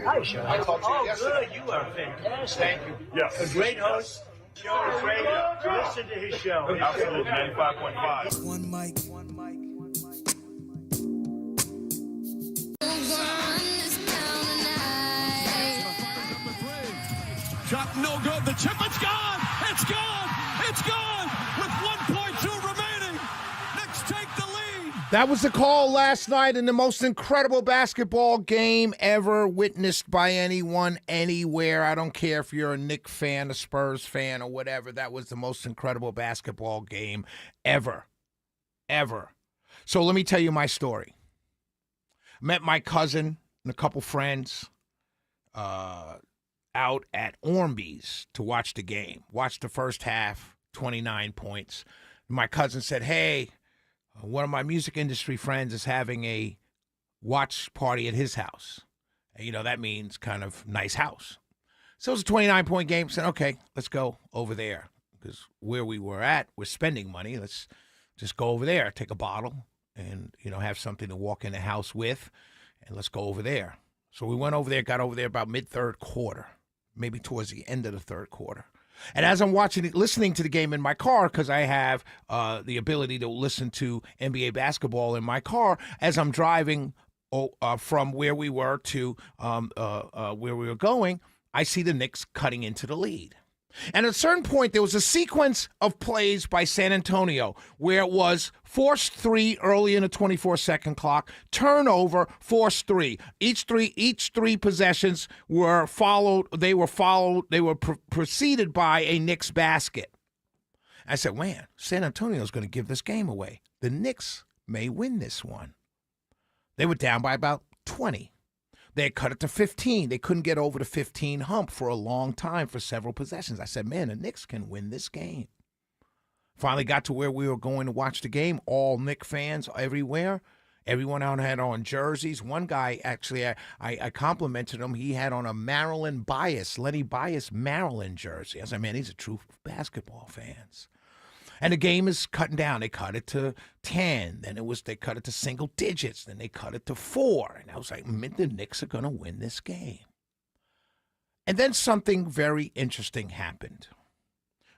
Hi, Sean. I talked to you yesterday. Good. You are fantastic. Thank you. Yes. A great host. Show is great. Listen to his show. Absolutely, 95.5. One mic. Shot no good. The chip, it's gone. It's gone. It's gone. With 1.2 remaining. Knicks take the lead. That was the call last night in the most incredible basketball game ever witnessed by anyone, anywhere. I don't care if you're a Knicks fan, a Spurs fan, or whatever. That was the most incredible basketball game ever. Ever. So let me tell you my story. Met my cousin and a couple friends out at Ormby's to watch the game. Watched the first half, 29 points. My cousin said, hey, one of my music industry friends is having a watch party at his house. And, you know, that means kind of nice house. So it was a 29-point game. Said, okay, let's go over there. Because where we were at, we're spending money. Let's just go over there, take a bottle, and, you know, have something to walk in the house with, and let's go over there. So we went over there, got over there about mid-third quarter, maybe towards the end of the third quarter. And as I'm listening to the game in my car, because I have the ability to listen to NBA basketball in my car, as I'm driving from where we were to where we were going, I see the Knicks cutting into the lead. And at a certain point, there was a sequence of plays by San Antonio where it was forced three early in the 24-second clock, turnover, forced three. Each three possessions were followed. They were preceded by a Knicks basket. I said, man, San Antonio's going to give this game away. The Knicks may win this one. They were down by about 20. They had cut it to 15. They couldn't get over the 15 hump for a long time, for several possessions. I said, man, the Knicks can win this game. Finally got to where we were going to watch the game. All Knicks fans everywhere. Everyone out had on jerseys. One guy, actually, I complimented him. He had on a Maryland Bias, Lenny Bias Maryland jersey. I said, man, these are true basketball fans. And the game is cutting down. They cut it to 10. Then they cut it to single digits. Then they cut it to 4. And I was like, the Knicks are going to win this game. And then something very interesting happened.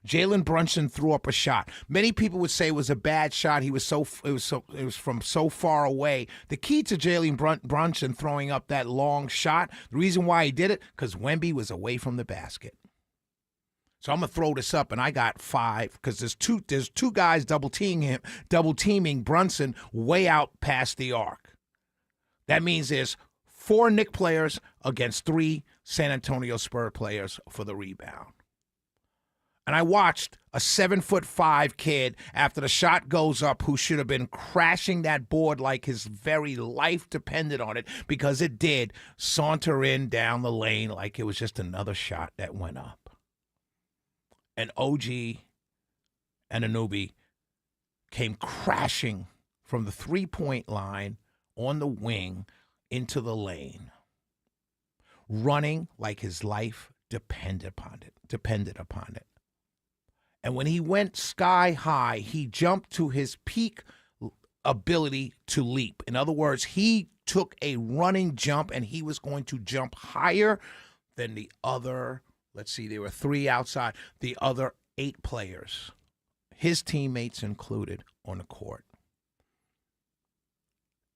Jalen Brunson threw up a shot. Many people would say it was a bad shot. It was from so far away. The key to Jalen Brunson throwing up that long shot, the reason why he did it, because Wemby was away from the basket. So I'm gonna throw this up, and I got 5 because there's two guys double teaming Brunson way out past the arc. That means there's 4 Knicks players against 3 San Antonio Spurs players for the rebound. And I watched a 7'5" kid after the shot goes up, who should have been crashing that board like his very life depended on it, because it did, saunter in down the lane like it was just another shot that went up. And OG and Anunoby came crashing from the three-point line on the wing into the lane, running like his life depended upon it. And when he went sky high, he jumped to his peak ability to leap. In other words, he took a running jump, and he was going to jump higher than the other. Let's see, there were 3 outside. The other 8 players, his teammates included, on the court,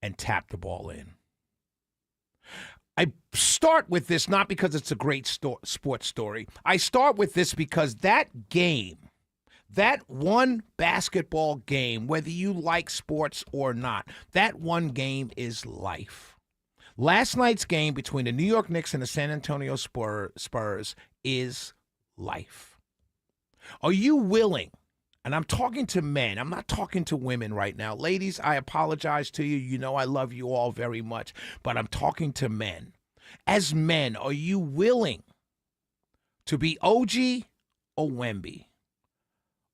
and tapped the ball in. I start with this not because it's a great sports story. I start with this because that game, that one basketball game, whether you like sports or not, that one game is life. Last night's game between the New York Knicks and the San Antonio Spurs is life. Are you willing? And I'm talking to men. I'm not talking to women right now. Ladies, I apologize to you. You know I love you all very much. But I'm talking to men. As men, are you willing to be OG or Wemby?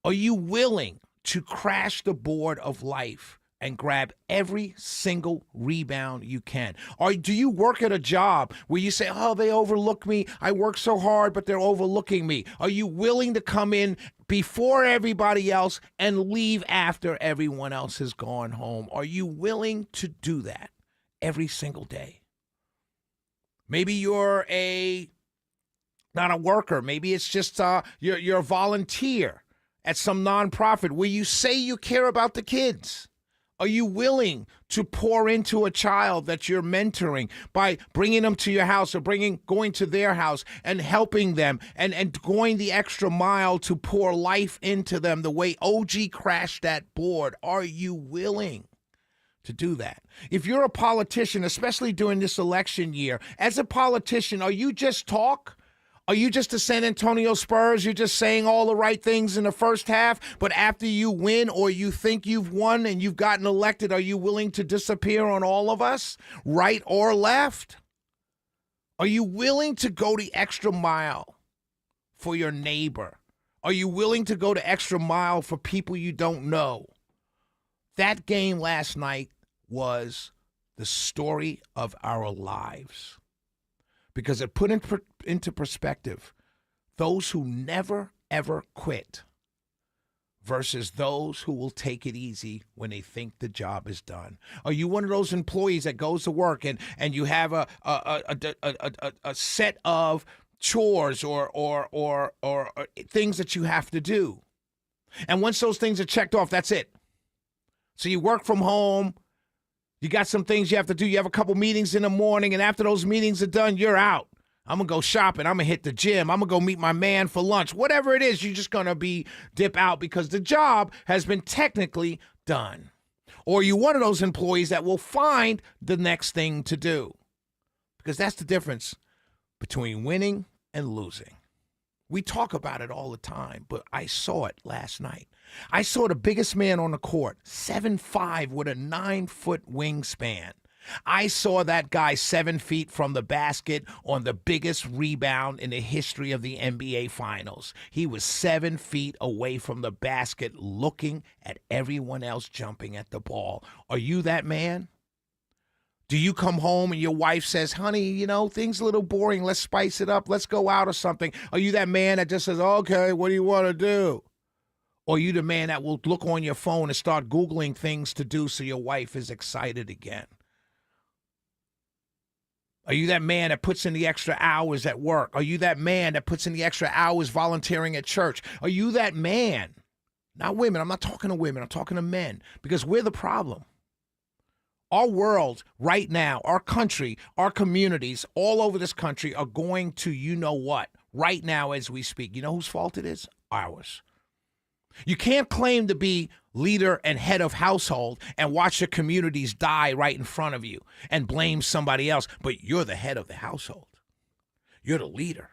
Are you willing to crash the board of life and grab every single rebound you can? Or do you work at a job where you say, oh, they overlook me. I work so hard, but they're overlooking me. Are you willing to come in before everybody else and leave after everyone else has gone home? Are you willing to do that every single day? Maybe you're not a worker. Maybe it's just you're a volunteer at some nonprofit where you say you care about the kids. Are you willing to pour into a child that you're mentoring by bringing them to your house or going to their house and helping them and going the extra mile to pour life into them the way OG crashed that board? Are you willing to do that? If you're a politician, especially during this election year, as a politician, are you just talk? Are you just the San Antonio Spurs? You're just saying all the right things in the first half, but after you win or you think you've won and you've gotten elected, are you willing to disappear on all of us, right or left? Are you willing to go the extra mile for your neighbor? Are you willing to go the extra mile for people you don't know? That game last night was the story of our lives. Because it put into perspective those who never, ever quit versus those who will take it easy when they think the job is done. Are you one of those employees that goes to work and you have a set of chores or things that you have to do? And once those things are checked off, that's it. So you work from home. You got some things you have to do. You have a couple meetings in the morning, and after those meetings are done, you're out. I'm going to go shopping. I'm going to hit the gym. I'm going to go meet my man for lunch. Whatever it is, you're just going to dip out because the job has been technically done. Or you're one of those employees that will find the next thing to do. Because that's the difference between winning and losing. We talk about it all the time, but I saw it last night. I saw the biggest man on the court, 7'5", with a 9-foot wingspan. I saw that guy 7 feet from the basket on the biggest rebound in the history of the NBA Finals. He was 7 feet away from the basket looking at everyone else jumping at the ball. Are you that man? Do you come home and your wife says, honey, things a little boring. Let's spice it up. Let's go out or something. Are you that man that just says, okay, what do you want to do? Or are you the man that will look on your phone and start Googling things to do so your wife is excited again? Are you that man that puts in the extra hours at work? Are you that man that puts in the extra hours volunteering at church? Are you that man? Not women. I'm not talking to women. I'm talking to men because we're the problem. Our world right now, our country, our communities all over this country are going to you-know-what right now as we speak. You know whose fault it is? Ours. You can't claim to be leader and head of household and watch the communities die right in front of you and blame somebody else, but you're the head of the household. You're the leader.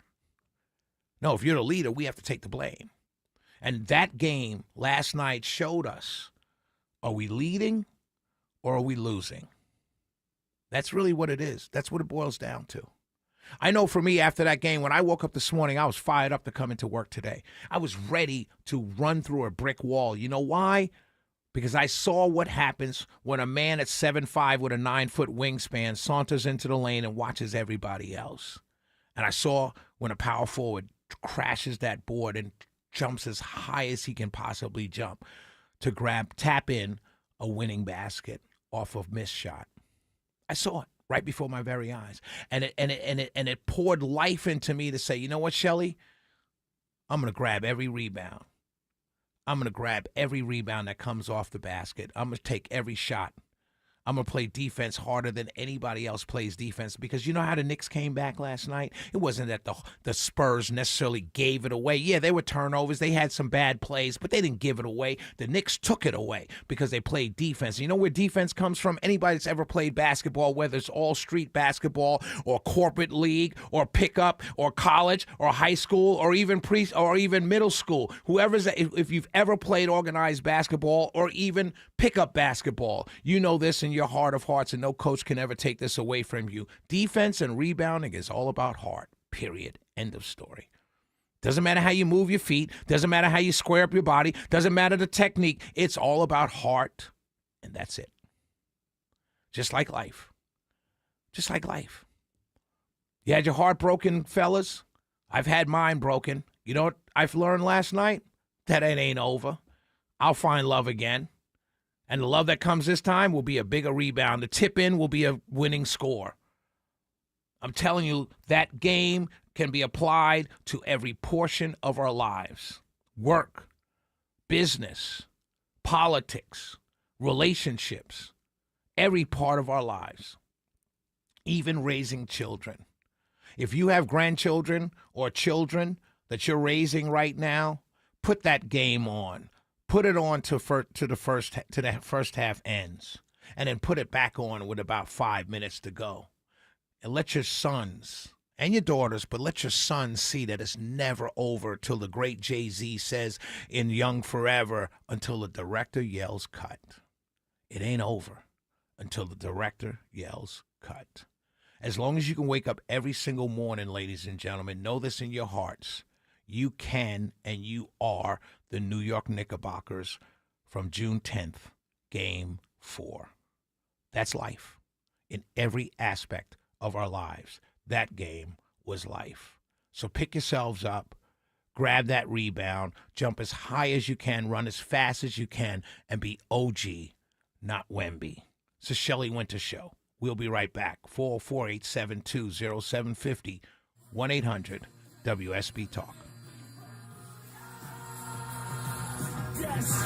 No, if you're the leader, we have to take the blame. And that game last night showed us, are we leading or are we losing? That's really what it is. That's what it boils down to. I know for me, after that game, when I woke up this morning, I was fired up to come into work today. I was ready to run through a brick wall. You know why? Because I saw what happens when a man at 7'5" with a 9-foot wingspan saunters into the lane and watches everybody else. And I saw when a power forward crashes that board and jumps as high as he can possibly jump to tap in a winning basket off of missed shot. I saw it right before my very eyes. And it poured life into me to say, you know what, Shelly? I'm going to grab every rebound. I'm going to grab every rebound that comes off the basket. I'm going to take every shot. I'm going to play defense harder than anybody else plays defense because you know how the Knicks came back last night? It wasn't that the Spurs necessarily gave it away. Yeah, they were turnovers. They had some bad plays, but they didn't give it away. The Knicks took it away because they played defense. You know where defense comes from? Anybody that's ever played basketball, whether it's all street basketball or corporate league or pickup or college or high school or even middle school, if you've ever played organized basketball or even pickup basketball, you know this in your heart of hearts, and no coach can ever take this away from you. Defense and rebounding is all about heart, period. End of story. Doesn't matter how you move your feet. Doesn't matter how you square up your body. Doesn't matter the technique. It's all about heart, and that's it. Just like life. Just like life. You had your heart broken, fellas? I've had mine broken. You know what I've learned last night? That it ain't over. I'll find love again. And the love that comes this time will be a bigger rebound. The tip in will be a winning score. I'm telling you, that game can be applied to every portion of our lives. Work, business, politics, relationships, every part of our lives, even raising children. If you have grandchildren or children that you're raising right now, put that game on. Put it on to the first half ends, and then put it back on with about 5 minutes to go. And let your sons and your daughters, but let your sons see that it's never over till the great Jay-Z says in Young Forever, until the director yells cut. It ain't over until the director yells cut. As long as you can wake up every single morning, ladies and gentlemen, know this in your hearts. You can and you are the New York Knickerbockers from June 10th, Game 4. That's life in every aspect of our lives. That game was life. So pick yourselves up, grab that rebound, jump as high as you can, run as fast as you can, and be OG, not Wemby. It's the Shelley Winter Show. We'll be right back. 404-872-0750, 1-800-WSB Talk. Yes.